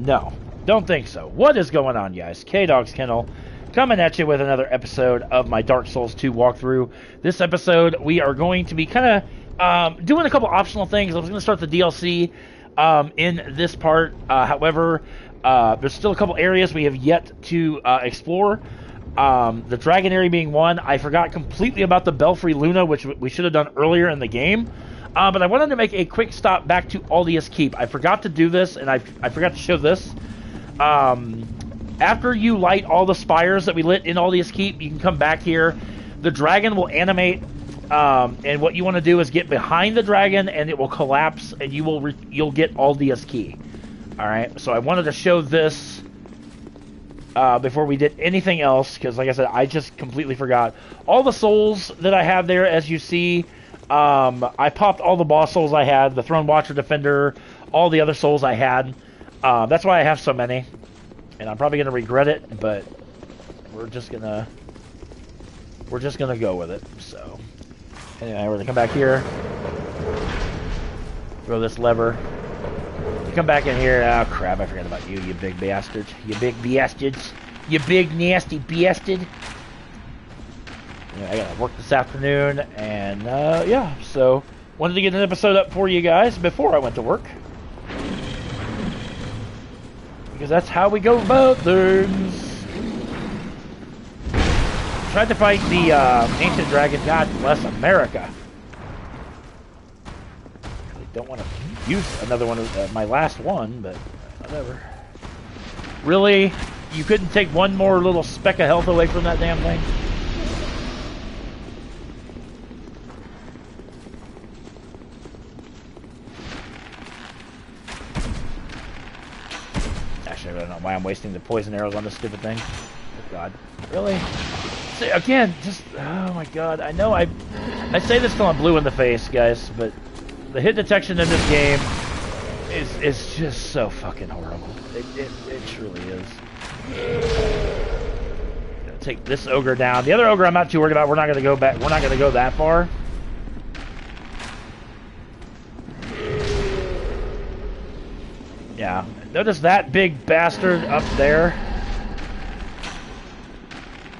No, don't think so. What is going on, guys? K-Dog's Kennel coming at you with another episode of my Dark Souls 2 walkthrough. This episode, we are going to be kind of doing a couple optional things. I was going to start the DLC in this part. However, there's still a couple areas we have yet to explore. The dragon area being one. I forgot completely about the Belfry Luna, which we should have done earlier in the game. But I wanted to make a quick stop back to Aldius Keep. I forgot to do this, and I forgot to show this. After you light all the spires that we lit in Aldius Keep, you can come back here. The dragon will animate, and what you want to do is get behind the dragon, and it will collapse, and you'll get Aldius Key. All right. So I wanted to show this before we did anything else, because like I said, I just completely forgot. All the souls that I have there, as you see. I popped all the boss souls I had, the Throne Watcher Defender, all the other souls I had. That's why I have so many. And I'm probably going to regret it, but we're just going to go with it. So, anyway, we're going to come back here. Throw this lever. Come back in here. Oh, crap, I forgot about you, you big bastards. You big bastards. You big nasty bastard. I gotta work this afternoon, and yeah, so wanted to get an episode up for you guys before I went to work, because that's how we go about things. Tried to fight the ancient dragon. God bless America. I don't want to use another one of my last one, but whatever. Really, you couldn't take one more little speck of health away from that damn thing? I don't know why I'm wasting the poison arrows on this stupid thing. Oh God, really? See, again, just oh my God. I know I say this till I'm blue in the face, guys, but the hit detection in this game is just so fucking horrible. It truly is. Gonna take this ogre down. The other ogre I'm not too worried about. We're not gonna go back. We're not gonna go that far. Yeah. Notice that big bastard up there.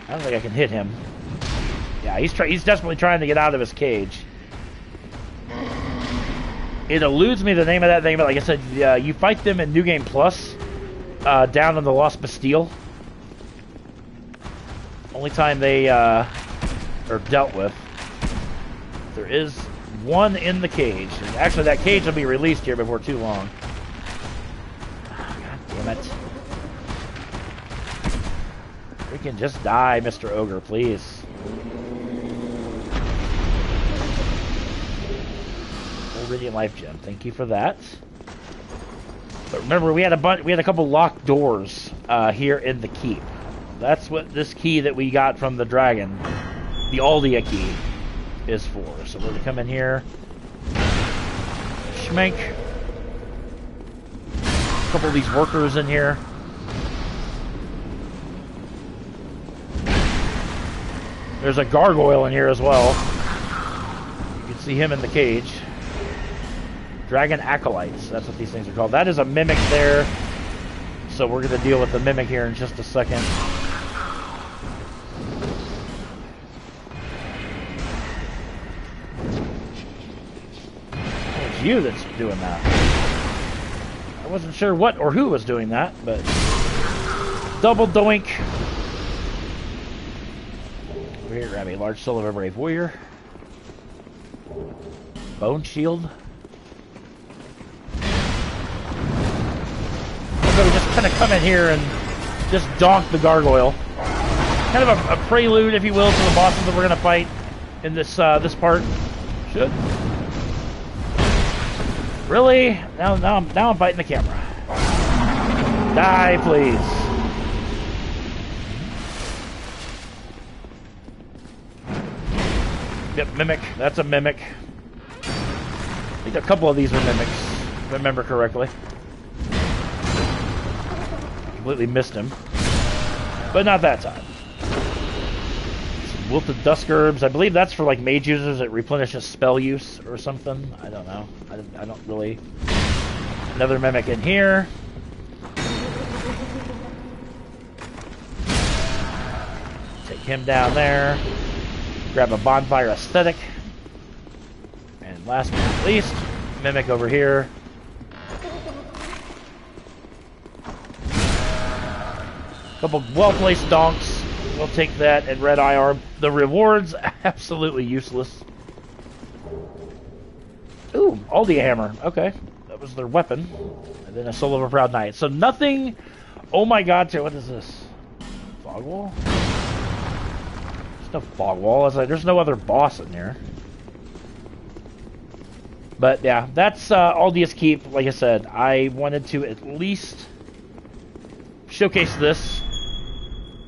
I don't think I can hit him. Yeah, he's desperately trying to get out of his cage. It eludes me the name of that thing, but like I said, you fight them in New Game Plus, down in the Lost Bastille. Only time they are dealt with. There is one in the cage. And actually, that cage will be released here before too long. Damn it. We can just die, Mr. Ogre, please. Radiant Life Gem. Thank you for that. But remember, we had a couple locked doors here in the keep. That's what this key that we got from the dragon, the Aldia key, is for. So we're gonna come in here. Schmank. Couple of these workers in here. There's a gargoyle in here as well. You can see him in the cage. Dragon acolytes, that's what these things are called. That is a mimic there. So we're going to deal with the mimic here in just a second. It's you that's doing that. I wasn't sure what or who was doing that, but double doink. Over here, grab a large soul of a brave warrior. Bone shield. So we just kind of come in here and just donk the gargoyle. Kind of a prelude, if you will, to the bosses that we're going to fight in this this part. Should. Really? Now I'm fighting the camera. Die, please. Yep, mimic. That's a mimic. I think a couple of these are mimics, if I remember correctly. Completely missed him. But not that time. Some wilted dusk herbs. I believe that's for like mage users that replenishes spell use or something. I don't know. I don't really. Another mimic in here. him down there. Grab a bonfire aesthetic. And last but not least, Mimic over here. Couple well-placed donks. We'll take that at red IR. The rewards, absolutely useless. Ooh, Aldi hammer. Okay. That was their weapon. And then a soul of a proud knight. So nothing... Oh my god, what is this? Fog wall? There's no fog wall. It's like, there's no other boss in here. But yeah, that's Aldi's Keep. Like I said, I wanted to at least showcase this.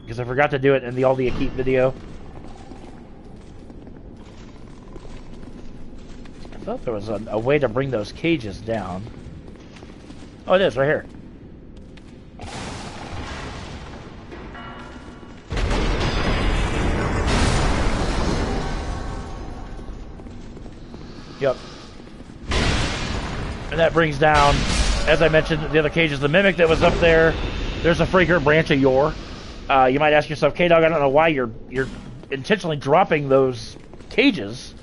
Because I forgot to do it in the Aldi Keep video. I thought there was a way to bring those cages down. Oh, it is, right here. Yep. And that brings down, as I mentioned, the other cages. The Mimic that was up there, there's a fragrant branch of yore. You might ask yourself, K-Dog, I don't know why you're intentionally dropping those cages.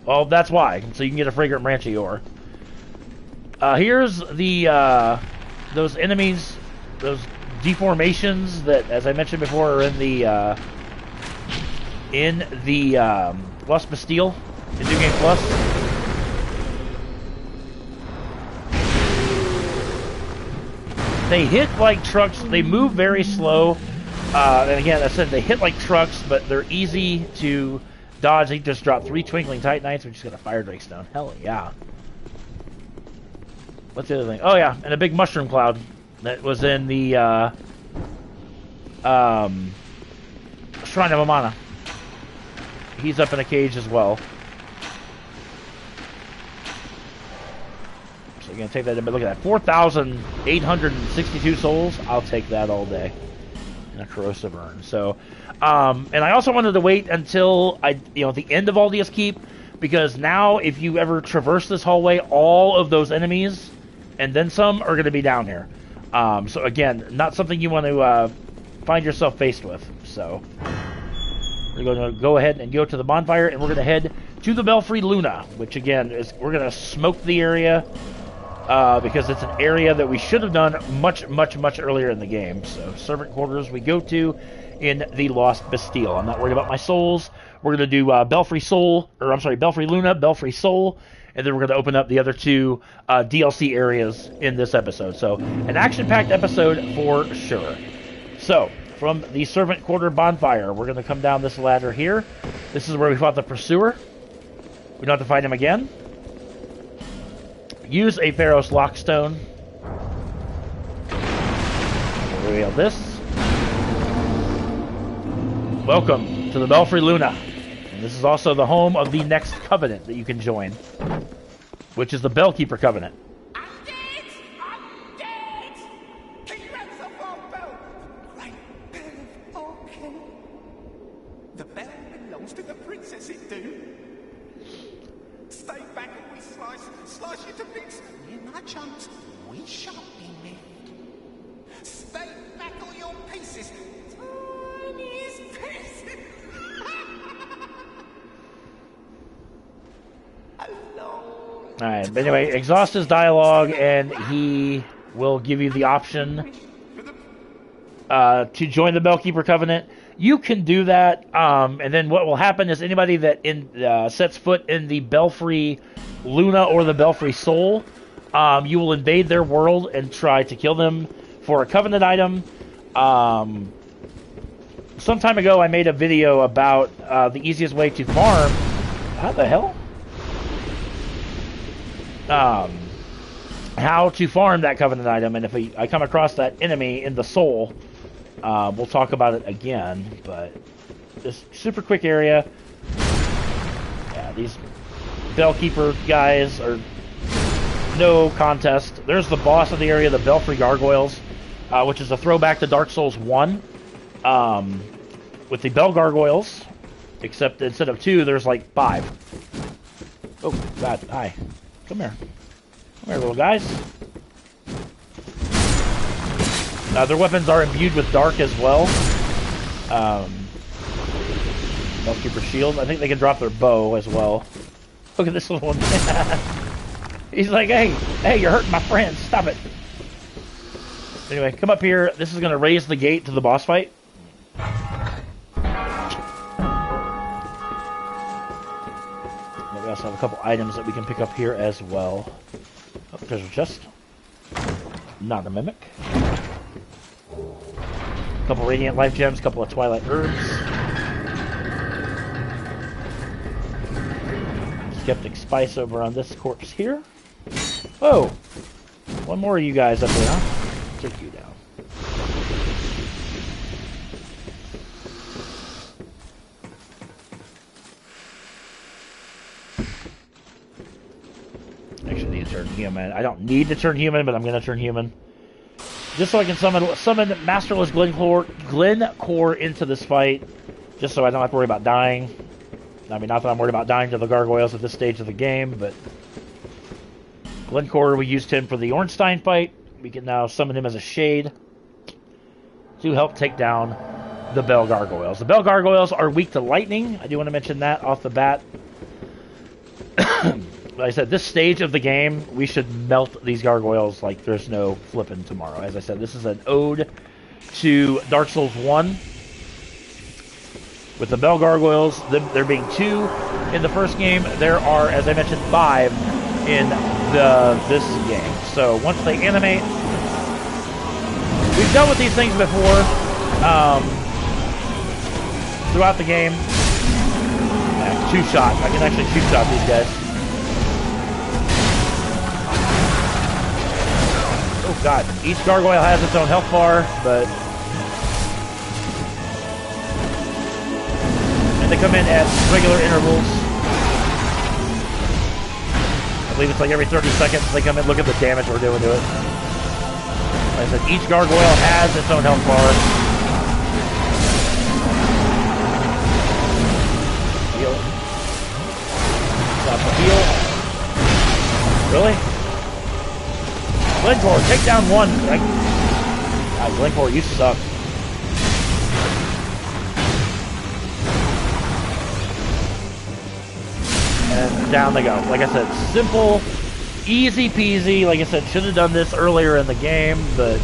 Well, that's why. So you can get a fragrant branch of yore. Here's the those enemies, those deformations that, as I mentioned before, are in the Lost Bastille in New Game Plus. They hit like trucks. They move very slow. And again, I said they hit like trucks, but they're easy to dodge. He just dropped 3 Twinkling Titanites. We just got a Fire Drake Stone. Hell yeah. What's the other thing? Oh yeah, and a big mushroom cloud that was in the Shrine of Amana. He's up in a cage as well. So you're gonna take that in, but look at that, 4,862 souls. I'll take that all day. And a corrosive urn. So, and I also wanted to wait until the end of Aldi's Keep, because now if you ever traverse this hallway, all of those enemies and then some are going to be down here. So again, not something you want to find yourself faced with. So we're going to go ahead and go to the bonfire, and we're going to head to the Belfry Luna, which again is, we're going to smoke the area. Because it's an area that we should have done much earlier in the game. So, servant quarters we go to in the Lost Bastille. I'm not worried about my souls. We're going to do Belfry Luna, Belfry Soul, and then we're going to open up the other 2 DLC areas in this episode. So, an action-packed episode for sure. So, from the servant quarter bonfire, we're going to come down this ladder here. This is where we fought the Pursuer. We don't have to fight him again. Use a Pharos Lockstone. Reveal this. Welcome to the Belfry Luna. And this is also the home of the next covenant that you can join, which is the Bellkeeper Covenant. I'm dead! I'm dead! Keep hands off our bell! Right bell of Orkin. The bell belongs to the princess, it do. Stay back and we slice you to bits. In our chunks, we shan't be left. Stay back all your pieces. Tiniest pieces. Alright, but anyway, exhaust his dialogue and he will give you the option to join the Bellkeeper Covenant. You can do that, and then what will happen is anybody that sets foot in the Belfry Luna or the Belfry Soul, you will invade their world and try to kill them for a Covenant item. Some time ago, I made a video about the easiest way to farm. How the hell? How to farm that Covenant item, and if I come across that enemy in the Soul, we'll talk about it again, but this super quick area. Yeah, these Bellkeeper guys are no contest. There's the boss of the area, the Belfry Gargoyles, which is a throwback to Dark Souls 1, with the Bell Gargoyles, except instead of 2, there's like 5. Oh, God, hi. Come here. Come here, little guys. Their weapons are imbued with dark as well. Bellkeeper shield. I think they can drop their bow as well. Look at this little one. He's like, hey, you're hurting my friends. Stop it. Anyway, come up here. This is going to raise the gate to the boss fight. We also have a couple items that we can pick up here as well. Oh, treasure chest. Not a mimic. A couple radiant life gems, a couple of twilight herbs. Skeptic spice over on this corpse here. Whoa! One more of you guys up there, huh? Take you down. Actually need to turn human. I don't need to turn human, but I'm going to turn human. Just so I can summon Masterless Glencore into this fight. Just so I don't have to worry about dying. I mean, not that I'm worried about dying to the gargoyles at this stage of the game, but... Glencore, we used him for the Ornstein fight. We can now summon him as a shade to help take down the Bell Gargoyles. The Bell Gargoyles are weak to lightning. I do want to mention that off the bat. Like I said, this stage of the game, we should melt these gargoyles like there's no flipping tomorrow. As I said, this is an ode to Dark Souls 1. With the Bell Gargoyles, there being 2 in the first game, there are, as I mentioned, 5 in this game. So once they animate, we've dealt with these things before throughout the game. Two-shot. I can actually two-shot these guys. Oh god, each gargoyle has its own health bar, but... And they come in at regular intervals. I believe it's like every 30 seconds they come in, look at the damage we're doing to it. Like I said, each gargoyle has its own health bar. Heal. Stop the heal. Really? Glencore, take down one. God, Glencore, you suck. And down they go. Like I said, simple, easy peasy. Like I said, should have done this earlier in the game, but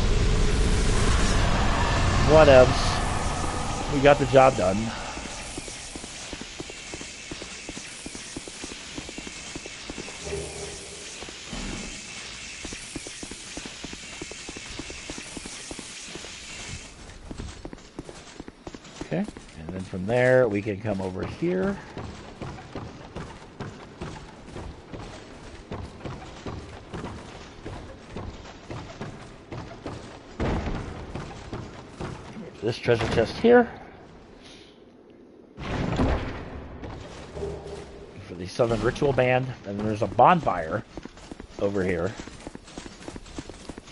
whatevs. We got the job done. Okay, and then from there we can come over here. This treasure chest here for the Southern Ritual Band, and then there's a bonfire over here,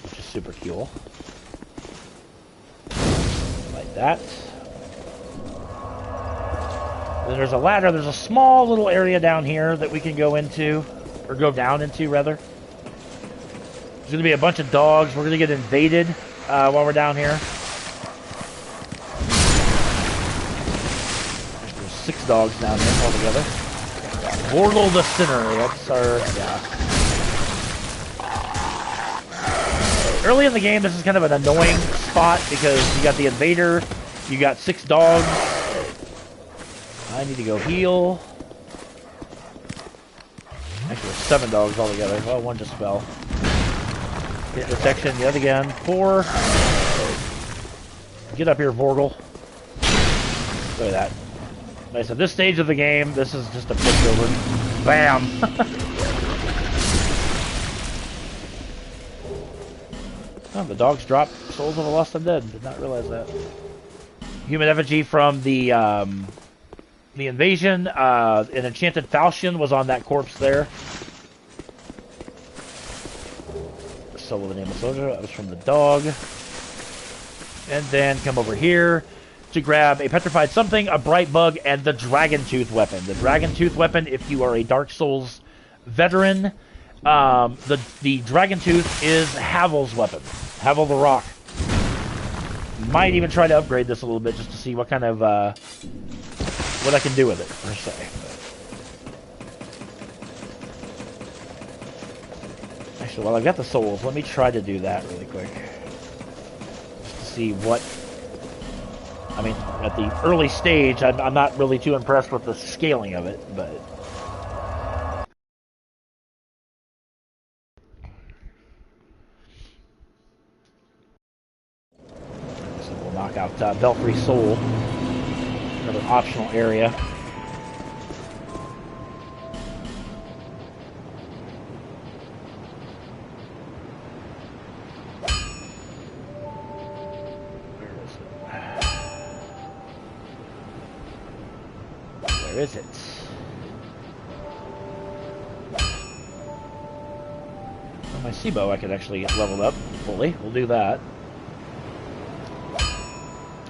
which is super cool. Like that. Then there's a ladder. There's a small little area down here that we can go into, or go down into rather. There's going to be a bunch of dogs. We're going to get invaded while we're down here. There's 6 dogs down here altogether. Wardle the Sinner. That's our, yeah. Early in the game, this is kind of an annoying spot because you got the invader, you got 6 dogs. I need to go heal. Actually, there's 7 dogs altogether. Well, one just fell. Hit detection yet again. 4. Get up here, Vorgel. Look at that. Like I said, this stage of the game, this is just a pushover. Bam! Oh, the dogs drop Souls of the Lost Undead. Did not realize that. Human effigy from the invasion. An enchanted falchion was on that corpse there. Soul of the Nameless Soldier. That was from the dog. And then come over here to grab a petrified something, a bright bug, and the dragon tooth weapon. The dragon tooth weapon, if you are a Dark Souls veteran, the dragon tooth is Havel's weapon. Havel the Rock. Might even try to upgrade this a little bit just to see what kind of what I can do with it, per se. Actually, while I've got the souls, let me try to do that really quick. Just to see what... I mean, at the early stage, I'm not really too impressed with the scaling of it, but... So we'll knock out Belfry Soul. Another optional area. Where is it? Oh, my Seabow I could actually get leveled up fully. We'll do that.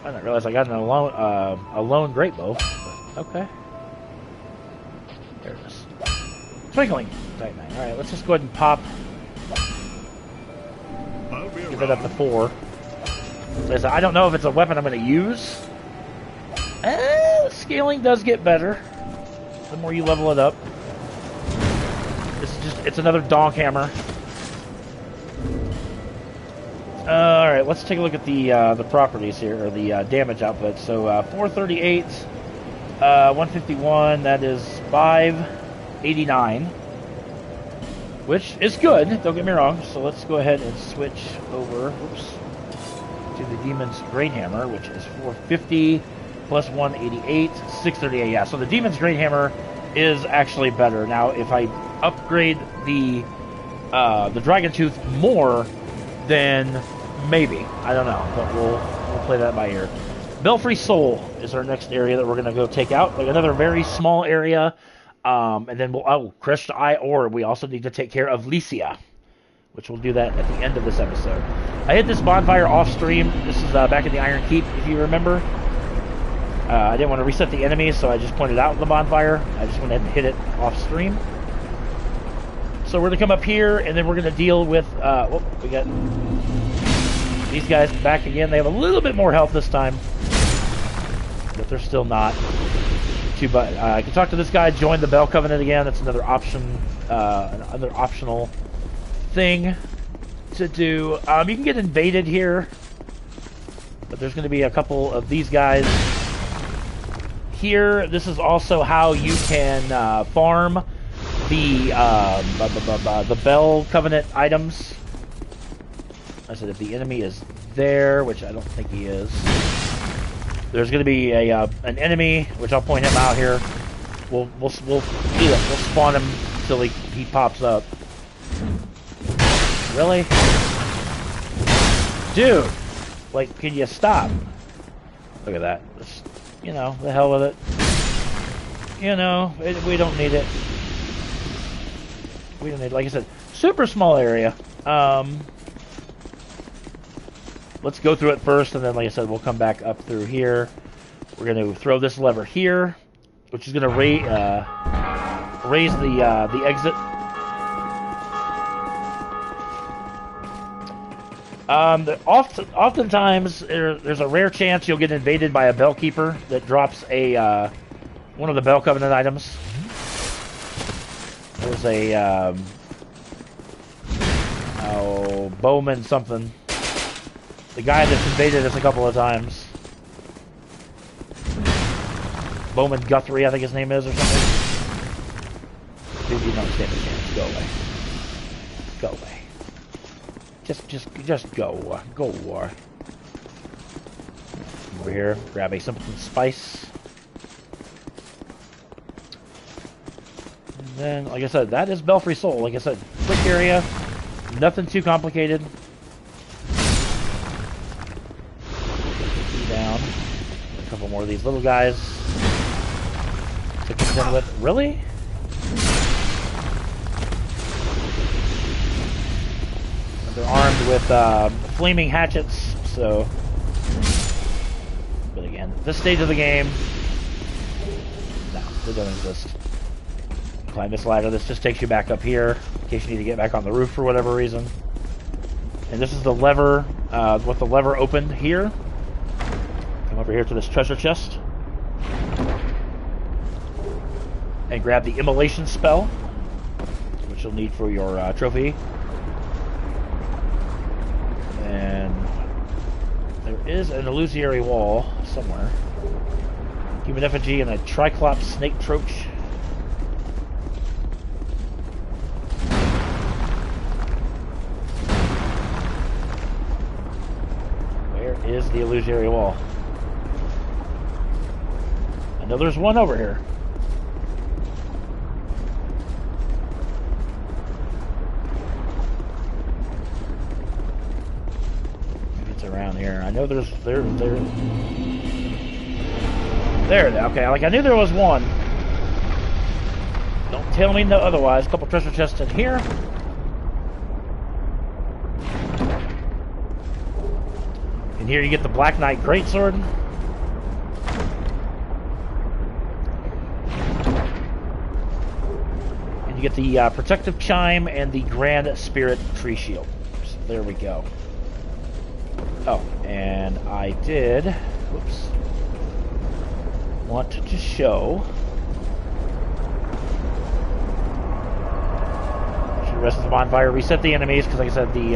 I didn't realize I got a lone great bow. But okay. There it is. Twinkling. Alright, let's just go ahead and pop. Give it up to 4. I don't know if it's a weapon I'm going to use. Scaling does get better the more you level it up. It's another donk hammer. Alright, let's take a look at the properties here, or the damage output. So 438, 151, that is 589, which is good, don't get me wrong. So let's go ahead and switch over to the Demon's Great Hammer, which is 450 plus 188, 638. Yeah, so the Demon's Great Hammer is actually better. Now, if I upgrade the Dragon Tooth more, then maybe. I don't know, but we'll play that by ear. Belfry Soul is our next area that we're going to go take out. Like another very small area. And then Crushed Eye Ore. We also need to take care of Lycia, which we'll do that at the end of this episode. I hit this bonfire off stream. This is back at the Iron Keep, if you remember. I didn't want to reset the enemies, so I just pointed out the bonfire. I just went ahead and hit it off stream. So we're going to come up here, and then we're going to deal with... we got these guys back again. They have a little bit more health this time, but they're still not too bad. I can talk to this guy, join the Bell Covenant again. That's another option, another optional thing to do. You can get invaded here, but there's going to be a couple of these guys here. This is also how you can farm the Bell Covenant items. I said if the enemy is there, which I don't think he is, there's going to be an enemy, which I'll point him out here. We'll spawn him until he pops up. Really, dude? Like, can you stop? Look at that. Just, you know, the hell with it. You know, we don't need it. We don't need, like I said, super small area. Let's go through it first, and then, like I said, we'll come back up through here. We're going to throw this lever here, which is going to raise the exit. Oftentimes, there's a rare chance you'll get invaded by a Bellkeeper that drops a one of the Bell Covenant items. There's a Bowman something. The guy that's invaded us a couple of times. Bowman Guthrie, I think his name is, or something. Dude, you don't stand a chance. Go away. Go away. Just go. Go. Over here, grab a Simpleton Spice. And then, like I said, that is Belfry Soul. Like I said, quick area. Nothing too complicated. Down. A couple more of these little guys to contend with. Really? They're armed with flaming hatchets, so... But again, this stage of the game... No, they don't exist. Climb this ladder. This just takes you back up here, in case you need to get back on the roof for whatever reason. And this is the lever, with the lever opened here. Come over here to this treasure chest. and grab the immolation spell, which you'll need for your trophy. And there is an illusory wall somewhere. Human effigy and a triclops snake troach. Where is the illusory wall? I know there's one over here. Maybe it's around here. I know there's there. Okay, like I knew there was one. Don't tell me no otherwise. A couple treasure chests in here. And here you get the Black Knight Greatsword. And you get the Protective Chime and the Grand Spirit Tree Shield. So there we go. Oh, and I did... Whoops. Want to show... Should rest of the bonfire. Reset the enemies, because like I said, the...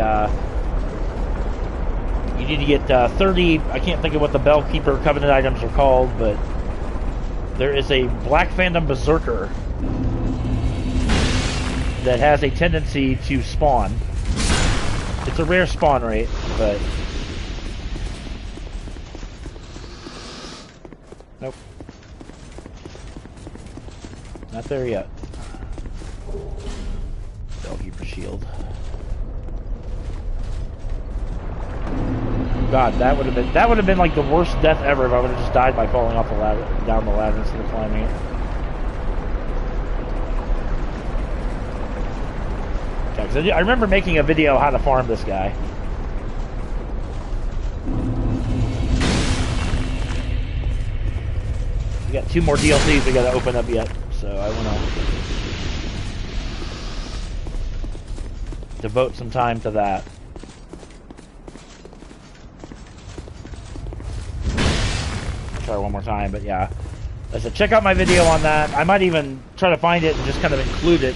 You need to get 30... I can't think of what the Bellkeeper Covenant items are called, but... There is a Black Phantom Berserker that has a tendency to spawn. It's a rare spawn rate, but... Nope. Not there yet. Bellkeeper shield. God, that would have been like the worst death ever if I would have just died by falling off the ladder, down the ladder instead of climbing it. Yeah, 'cause I remember making a video how to farm this guy. We got 2 more DLCs we got to open up yet, so I want to devote some time to that. Try one more time, but yeah. Like I said, check out my video on that. I might even try to find it and just kind of include it.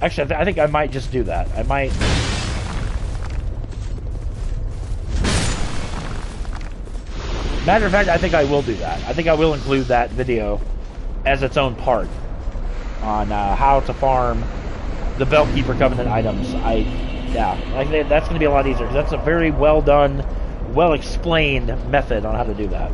Actually, I think I might just do that. I might... Matter of fact, I think I will do that. I think I will include that video as its own part on how to farm the Bellkeeper Covenant items. Yeah, like that's going to be a lot easier because that's a very well done, well explained method on how to do that.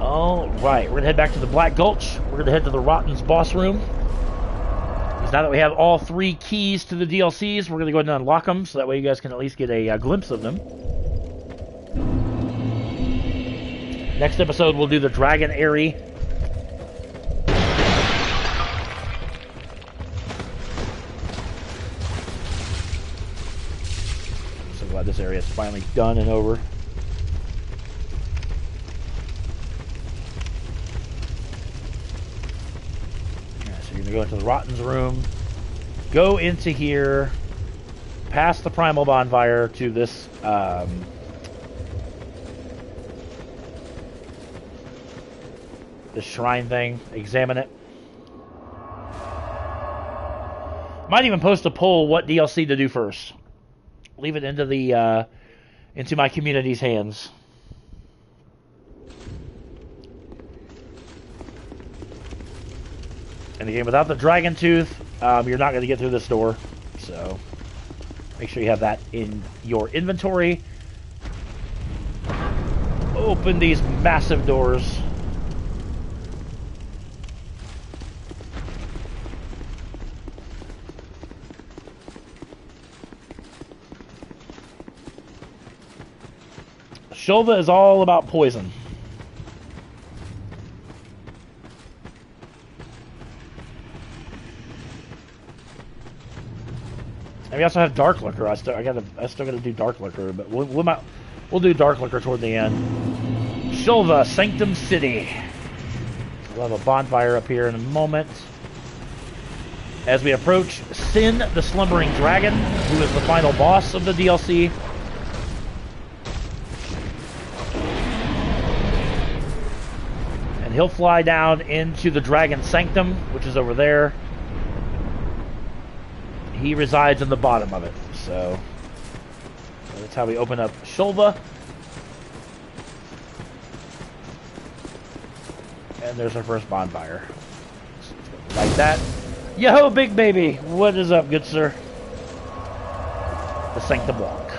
All right, we're going to head back to the Black Gulch. We're going to head to the Rotten's boss room. Because now that we have all 3 keys to the DLCs, we're going to go ahead and unlock them so that way you guys can at least get a glimpse of them. Next episode, we'll do the Dragon Airy. I'm so glad this area is finally done and over. Alright, so you're going to go into the Rotten's room. Go into here. Past the Primal Bonfire to this... the shrine thing, examine it. Might even post a poll what DLC to do first. Leave it into the into my community's hands. And again, without the Dragon Tooth, you're not going to get through this door. So make sure you have that in your inventory. Open these massive doors. Shulva is all about poison. And we also have Dark Liquor. I still gotta do Dark Liquor, but we'll do Dark Liquor toward the end. Shulva, Sanctum City. We'll have a bonfire up here in a moment. As we approach Sin, the Slumbering Dragon, who is the final boss of the DLC. And he'll fly down into the Dragon Sanctum, which is over there. He resides in the bottom of it, so that's how we open up Shulva. And there's our first bonfire. Like that. Yo, big baby! What is up, good sir? The Sanctum Walk.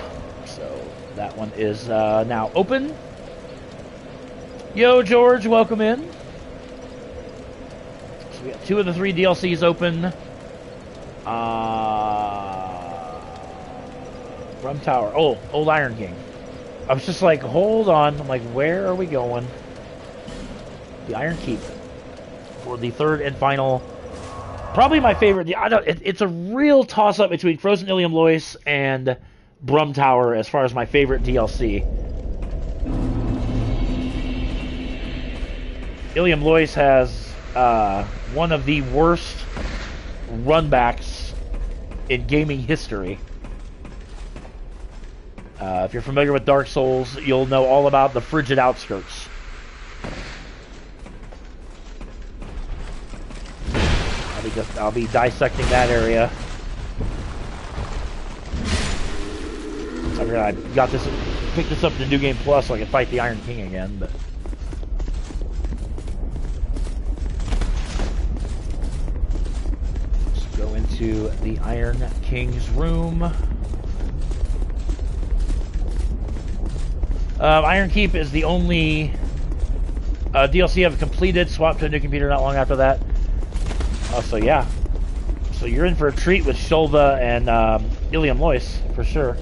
So that one is now open. Yo, George, welcome in. So we got 2 of the 3 DLCs open. Rum Tower. Oh, Old Iron King. I was just like, hold on. I'm like, where are we going? The Iron Keep. For the 3rd and final. Probably my favorite. I don't. It's a real toss-up between Frozen Ilium Lois and Brum Tower as far as my favorite DLC. Ilium Lois has one of the worst runbacks in gaming history. If you're familiar with Dark Souls, you'll know all about the frigid outskirts. I'll be dissecting that area. I got this, picked this up to New Game Plus so I can fight the Iron King again, but. Let's go into the Iron King's room. Iron Keep is the only DLC I've completed. Swapped to a new computer not long after that. So yeah. So you're in for a treat with Shulva and Ilium Lois, for sure.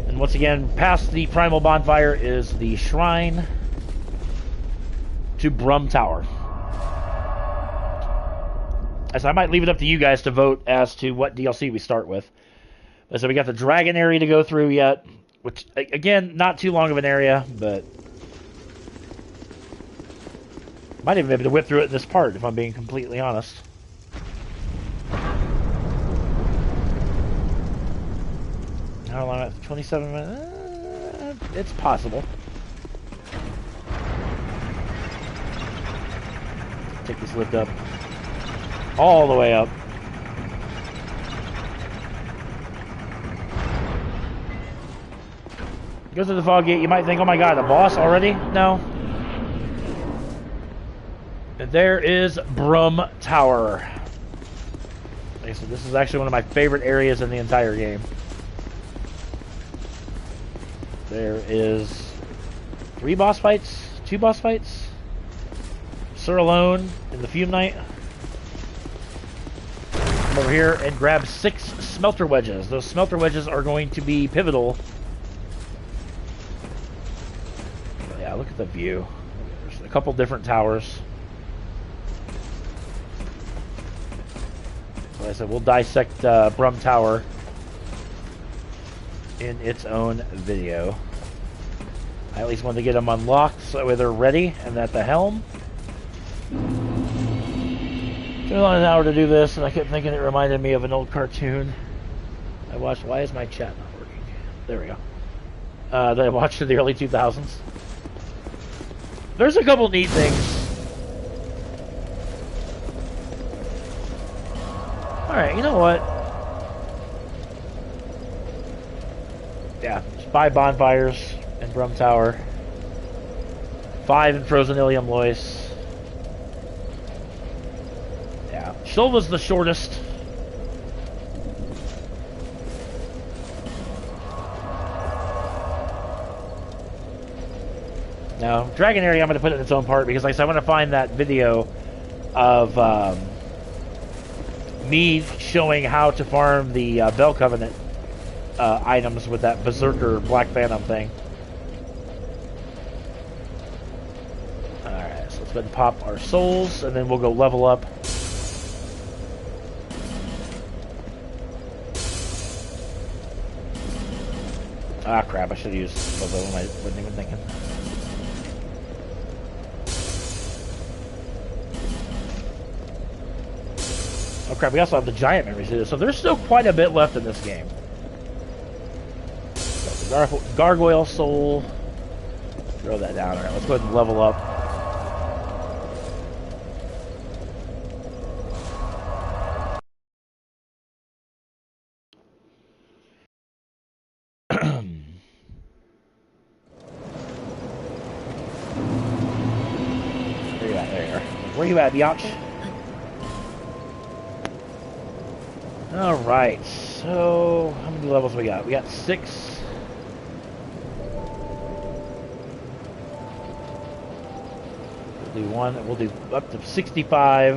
And once again, past the Primal Bonfire is the Shrine to Brum Tower. So I might leave it up to you guys to vote as to what DLC we start with. So we got the Dragon area to go through yet. Which, again, not too long of an area, but might even be able to whip through it in this part, if I'm being completely honest. How long? 27 minutes? It's possible. Take this lift up. All the way up. Go through the fog gate, you might think, oh my god, a boss already? No. And there is Brum Tower. Okay, so this is actually one of my favorite areas in the entire game. There is 3 boss fights? 2 boss fights? Sir Alone in the Fume Knight. Come over here and grab 6 smelter wedges. Those smelter wedges are going to be pivotal. Yeah, look at the view. There's a couple different towers. Like I said, we'll dissect Brum Tower in its own video. I at least want to get them unlocked so that way they're ready and at the helm. Took on an hour to do this, and I kept thinking it reminded me of an old cartoon I watched. Why is my chat not working? There we go. That I watched in the early 2000s. There's a couple neat things. Alright, you know what? Yeah, 5 bonfires in Brum Tower. 5 in Frozen Ilium Lois. Yeah, Shulva's the shortest. Now, Dragon area I'm going to put it in its own part because like I said, I want to find that video of me showing how to farm the Bell Covenant items with that Berserker Black Phantom thing. Alright, so let's go ahead and pop our souls and then we'll go level up. Ah crap, I should have used Bobo when I wasn't even thinking. Oh crap, we also have the giant memories to do, so there's still quite a bit left in this game. Got the Gargoyle Soul. Throw that down. Alright, let's go ahead and level up. Where you at, biatch? Alright, so how many levels we got? We got 6. We'll do one. We'll do up to 65.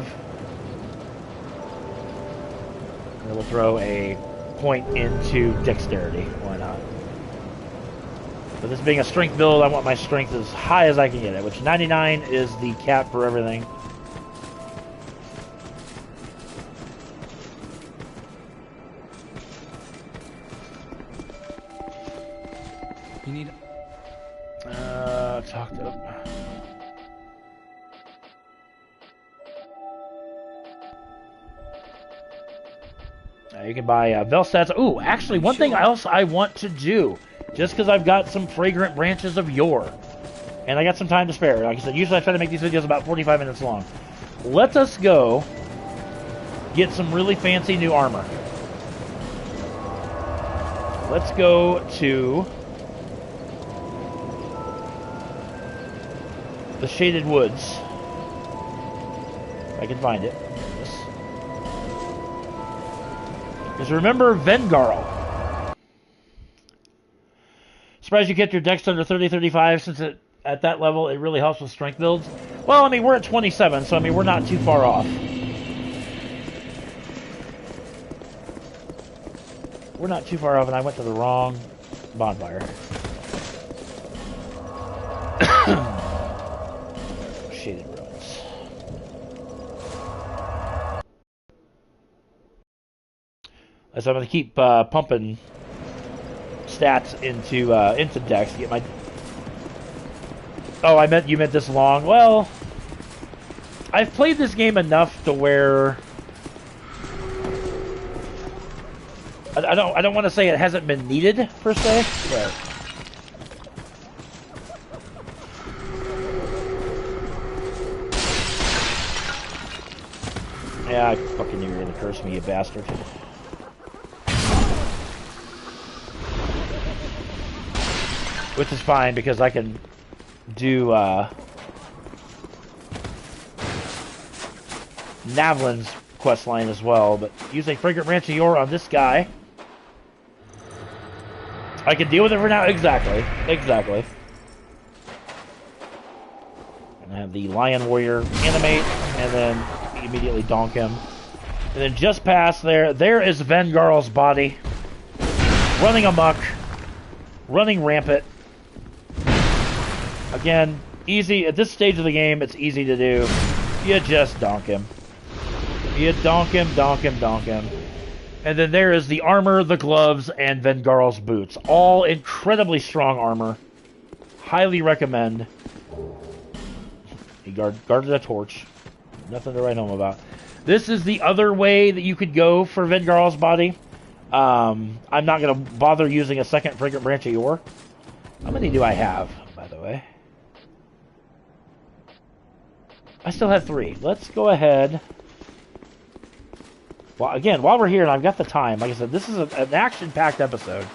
And then we'll throw a point into dexterity. Why not? But this being a strength build, I want my strength as high as I can get it, which 99 is the cap for everything. You need... talk to him. You can buy Velstats. Ooh, actually, one thing else I want to do, just because I've got some fragrant branches of yore, and I got some time to spare. Like I said, usually I try to make these videos about 45 minutes long. Let us go get some really fancy new armor. Let's go to the Shaded Woods. If I can find it. Because remember Vengarl. Surprised you kept your dex under 30-35 since at that level it really helps with strength builds. Well, I mean, we're at 27, so I mean, we're not too far off. We're not too far off, and I went to the wrong bonfire. Shaded Ruins. So I'm going to keep pumping stats into Dex to get my... Oh, you meant this long. Well, I've played this game enough to where I don't want to say it hasn't been needed per se, but yeah, I fucking knew you were gonna curse me, you bastard. Which is fine, because I can do, Navlin's questline as well, but use a Fragrant Branch of Yore on this guy. I can deal with it for now. Exactly. Exactly. And have the Lion Warrior animate, and then immediately donk him. And then just past there is Vengarl's body. Running amok. Running rampant. Again, easy. At this stage of the game, it's easy to do. You just donk him. You donk him, donk him, donk him. And then there is the armor, the gloves, and Vengarl's boots. All incredibly strong armor. Highly recommend. He guarded a torch. Nothing to write home about. This is the other way that you could go for Vengarl's body. I'm not going to bother using a second Fragrant Branch of Yore. How many do I have, by the way? I still have 3. Let's go ahead. Well, again, while we're here and I've got the time, like I said, this is an action-packed episode.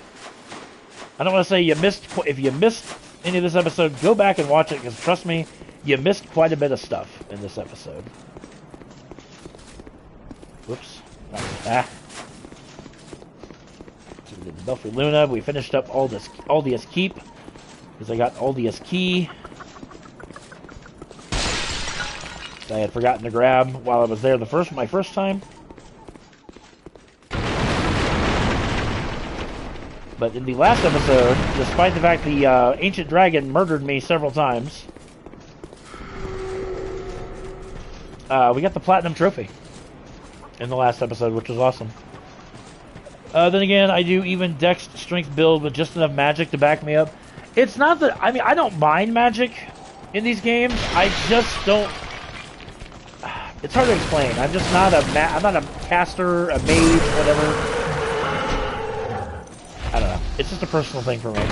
I don't want to say you missed... If you missed any of this episode, go back and watch it, because trust me, you missed quite a bit of stuff in this episode. Whoops. So we did the Belfry Luna. We finished up Aldia's Keep, because I got Aldia's Key. I had forgotten to grab while I was there my first time. But in the last episode, despite the fact the ancient dragon murdered me several times, we got the platinum trophy in the last episode, which was awesome. Then again, I do even dex strength build with just enough magic to back me up. It's not that, I mean, I don't mind magic in these games. I just don't. It's hard to explain. I'm just not I'm not a caster, a mage, whatever. I don't know. It's just a personal thing for me.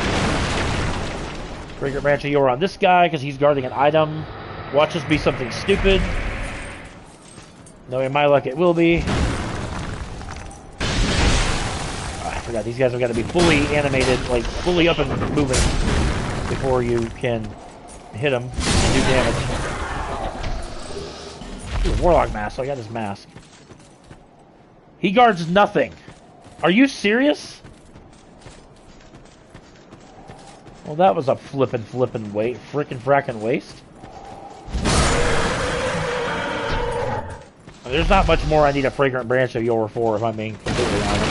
Fragrant Branch of Yore on this guy because he's guarding an item. Watch this be something stupid. Knowing my luck, it will be. Oh, I forgot. These guys have got to be fully animated, like fully up and moving before you can hit them and do damage. Ooh, Warlock mask, so I got his mask. He guards nothing. Are you serious? Well, that was a flippin' frickin' waste. There's not much more I need a fragrant branch of Yor for, if I'm being completely honest.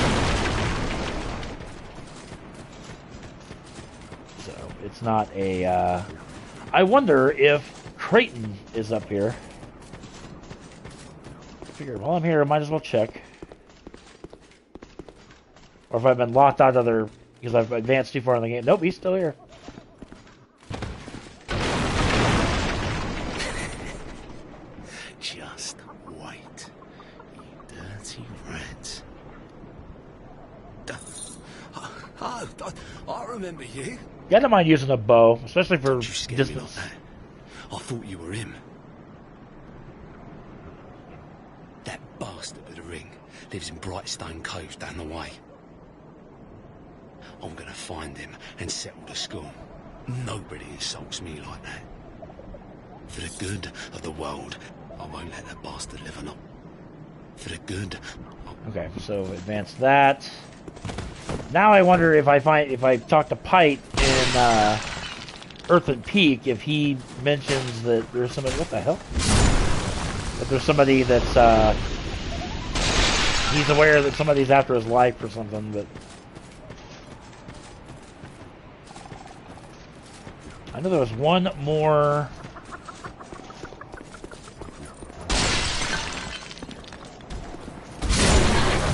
So, it's not a, I wonder if Creighton is up here. I figured, while I'm here, I might as well check. Or if I've been locked out of other, because I've advanced too far in the game. Nope, he's still here. Just wait, you dirty rat. I remember you. You gotta mind using a bow, especially for You scared me like distance. that. I thought you were him. That bastard with the ring lives in Brightstone Cove down the way. I'm gonna find him and settle the score. Nobody insults me like that. For the good of the world, I won't let that bastard live or not. For the good. Okay, so advance that. Now I wonder if I talk to Pite in Earthen Peak, if he mentions that there's somebody. What the hell? That there's somebody that's he's aware that somebody's after his life or something, but. I know there was one more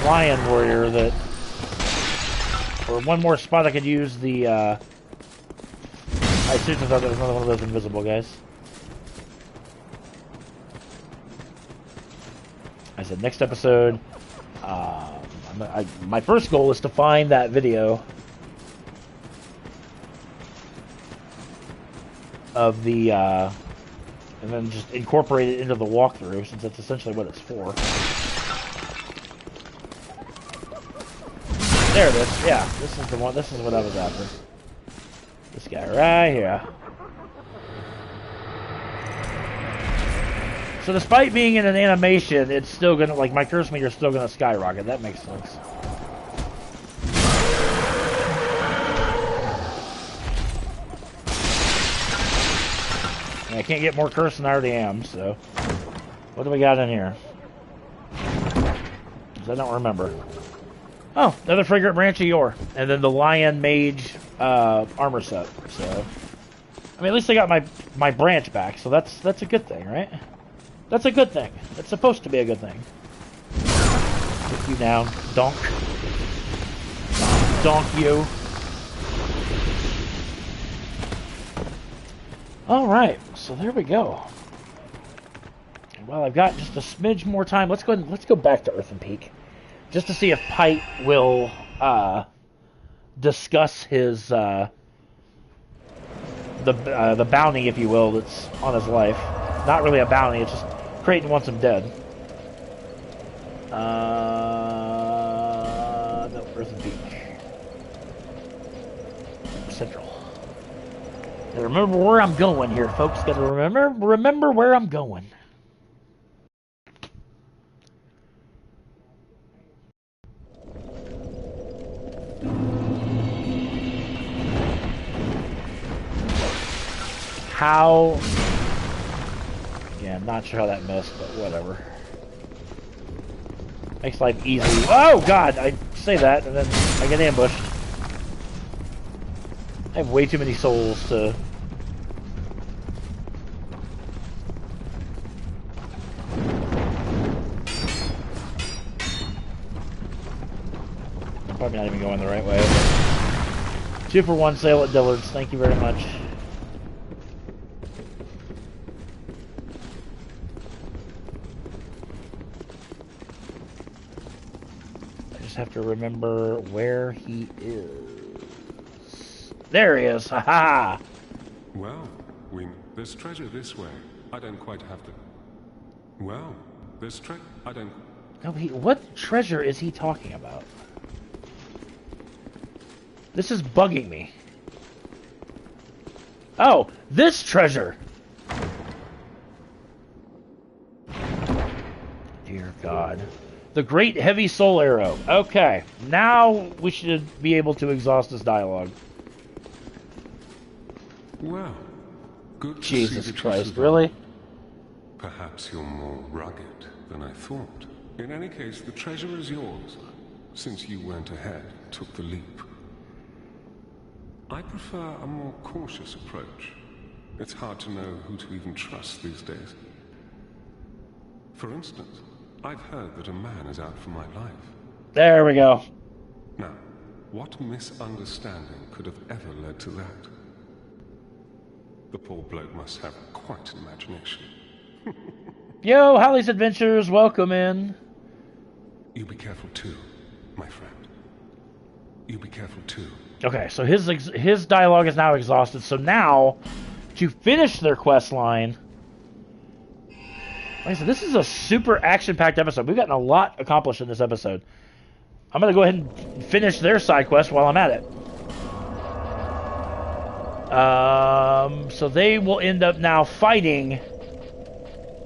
Lion Warrior that, or one more spot I could use the, I seriously thought there was another one of those invisible guys. I said next episode, my first goal is to find that video of the, and then just incorporate it into the walkthrough, since that's essentially what it's for. There it is. Yeah, this is the one. This is what I was after. This guy right here. So despite being in an animation, it's still gonna, like, my curse meter is still gonna skyrocket. That makes sense. I can't get more curse than I already am, so. What do we got in here? 'Cause I don't remember. Oh, another fragrant branch of Yor. And then the Lion Mage armor set. So, I mean, at least I got my branch back, so that's a good thing, right? That's a good thing. It's supposed to be a good thing. Put you down, donk. Donk you. Alright, so there we go. Well, I've got just a smidge more time. Let's go back to Earthen Peak. Just to see if Pite will discuss his the bounty, if you will, that's on his life. Not really a bounty, it's just Creighton wants him dead. No, Earthen Peak. Central. Now remember where I'm going here, folks. Gotta remember where I'm going. How? Yeah, I'm not sure how that missed, but whatever. Makes life easy. Oh God! I say that and then I get ambushed. I have way too many souls to. I'm probably not even going the right way. 2-for-1 sale at Dillard's. Thank you very much. Have to remember where he is. There he is. Ha ha. Well, there's treasure this way. I don't quite have to. Well, there's I don't. No, what treasure is he talking about? This is bugging me. Oh, this treasure. God. The Great Heavy Soul Arrow. Okay, now we should be able to exhaust this dialogue. Well, good to see Jesus that you Christ, survived. really? Perhaps you're more rugged than I thought. In any case, the treasure is yours, since you went ahead, took the leap. I prefer a more cautious approach. It's hard to know who to even trust these days. For instance, I've heard that a man is out for my life. There we go. Now, what misunderstanding could have ever led to that? The poor bloke must have quite an imagination. Yo, Holly's Adventures, welcome in. You be careful too, my friend. You be careful too. Okay, so his dialogue is now exhausted. So now, to finish their quest line, like I said, this is a super action-packed episode. We've gotten a lot accomplished in this episode. I'm going to go ahead and finish their side quest while I'm at it. So they will end up now fighting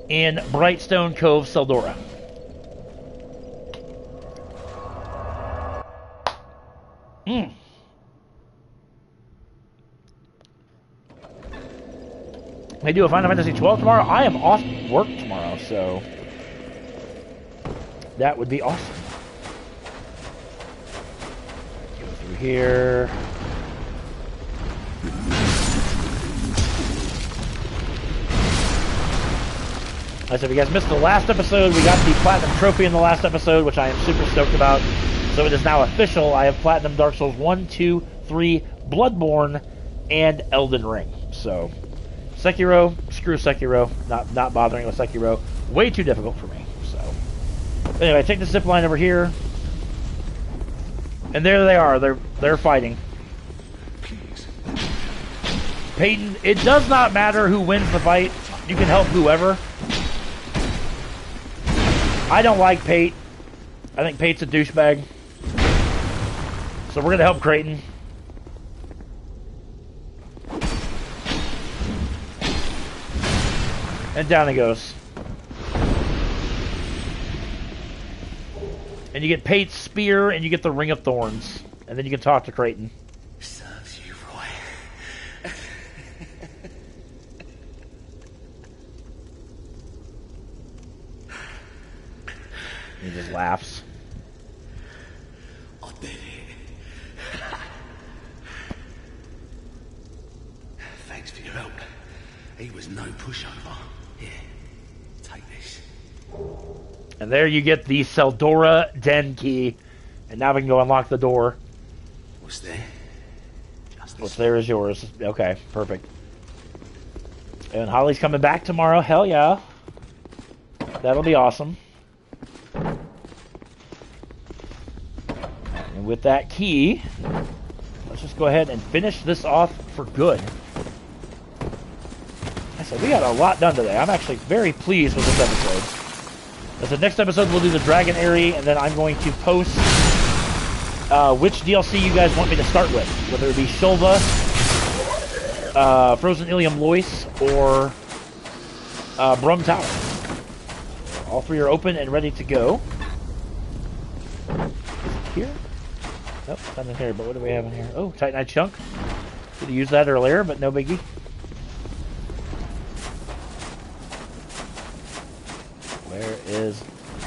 in Brightstone Cove, Seldora. They do a Final Fantasy 12 tomorrow. I am off work tomorrow, so that would be awesome. Go through here. As if you guys missed the last episode, we got the Platinum Trophy in the last episode, which I am super stoked about. So it is now official. I have Platinum Dark Souls 1, 2, 3, Bloodborne, and Elden Ring. So Sekiro, screw Sekiro. Not bothering with Sekiro. Way too difficult for me. So anyway, take the zip line over here. And there they are. They're fighting. Peyton, it does not matter who wins the fight. You can help whoever. I don't like Pate. I think Pate's a douchebag. So we're going to help Creighton. And down he goes. And you get Pate's spear, and you get the Ring of Thorns. And then you can talk to Creighton. Serves you right. He just laughs. I did it. Thanks for your help. He was no pushover. Here, take this. And there you get the Seldora Den key. And now we can go unlock the door. What's there? Just What's there is yours. Okay, perfect. And Holly's coming back tomorrow. Hell yeah. That'll be awesome. And with that key, let's just go ahead and finish this off for good. I said we got a lot done today. I'm actually very pleased with this episode. As the next episode, we'll do the Dragon Area, and then I'm going to post which DLC you guys want me to start with. Whether it be Shulva, Frozen Ilium Lois, or Brum Tower. All three are open and ready to go. Is it here? Nope, it's not in here, but what do we have in here? Oh, Titanite Chunk. Could have used that earlier, but no biggie. Where is...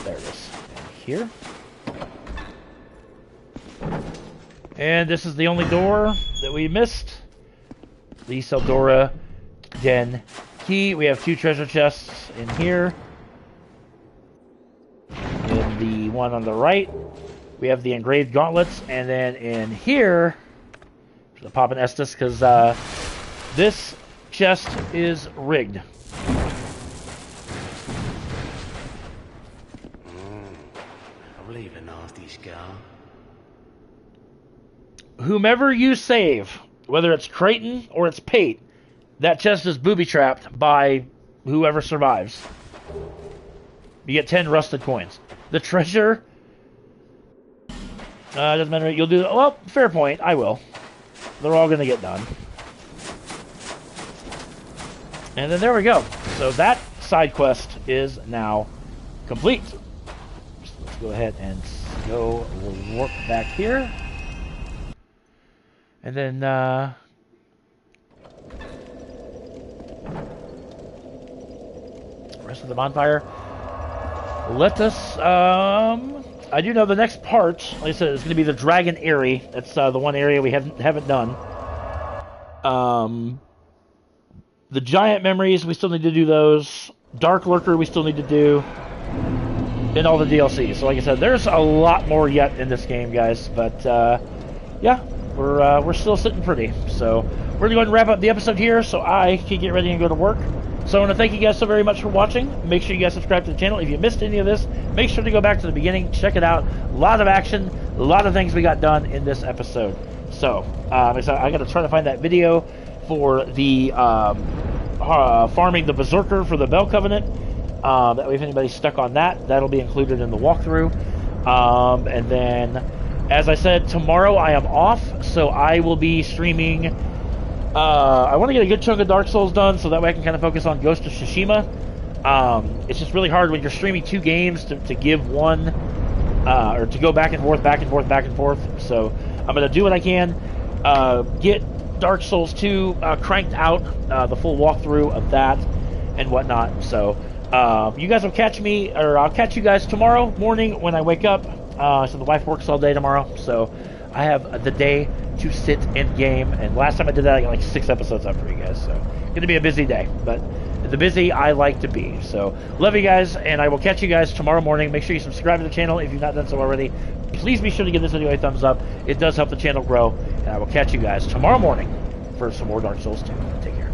There it is. And here. And this is the only door that we missed. The Seldora Den key. We have 2 treasure chests in here. In the one on the right, we have the engraved gauntlets. And then in here, I'm pop an Estus because this chest is rigged. I'll leave a nasty scar. Whomever you save, whether it's Creighton or it's Pate, that chest is booby-trapped by whoever survives. You get 10 rusted coins. The treasure... doesn't matter. You'll do... Well, fair point. I will. They're all going to get done. And then there we go. So that side quest is now complete. go ahead and go warp back here. And then, rest of the bonfire. Let us, I do know the next part, like I said, is going to be the Dragon Eyrie. That's the one area we haven't done. The Giant Memories, we still need to do those. Dark Lurker, we still need to do. And all the DLC. So like I said, there's a lot more yet in this game, guys. But, yeah, we're still sitting pretty. So we're going to go ahead and wrap up the episode here so I can get ready and go to work. So I want to thank you guys so very much for watching. Make sure you guys subscribe to the channel. If you missed any of this, make sure to go back to the beginning. Check it out. A lot of action. A lot of things we got done in this episode. So, I got to try to find that video for the farming the Berserker for the Bell Covenant. That way if anybody's stuck on that, that'll be included in the walkthrough. And then, as I said, tomorrow I am off, so I will be streaming. I want to get a good chunk of Dark Souls done, so that way I can kind of focus on Ghost of Tsushima. It's just really hard when you're streaming two games to give one, or to go back and forth. So I'm going to do what I can, get Dark Souls 2 cranked out, the full walkthrough of that and whatnot. So you guys will catch me, or I'll catch you guys tomorrow morning when I wake up. So the wife works all day tomorrow, so I have the day to sit and game. And last time I did that, I got like 6 episodes up for you guys. So going to be a busy day, but the busy I like to be. So love you guys, and I will catch you guys tomorrow morning. Make sure you subscribe to the channel if you've not done so already. Please be sure to give this video a thumbs up. It does help the channel grow. And I will catch you guys tomorrow morning for some more Dark Souls 2. Take care.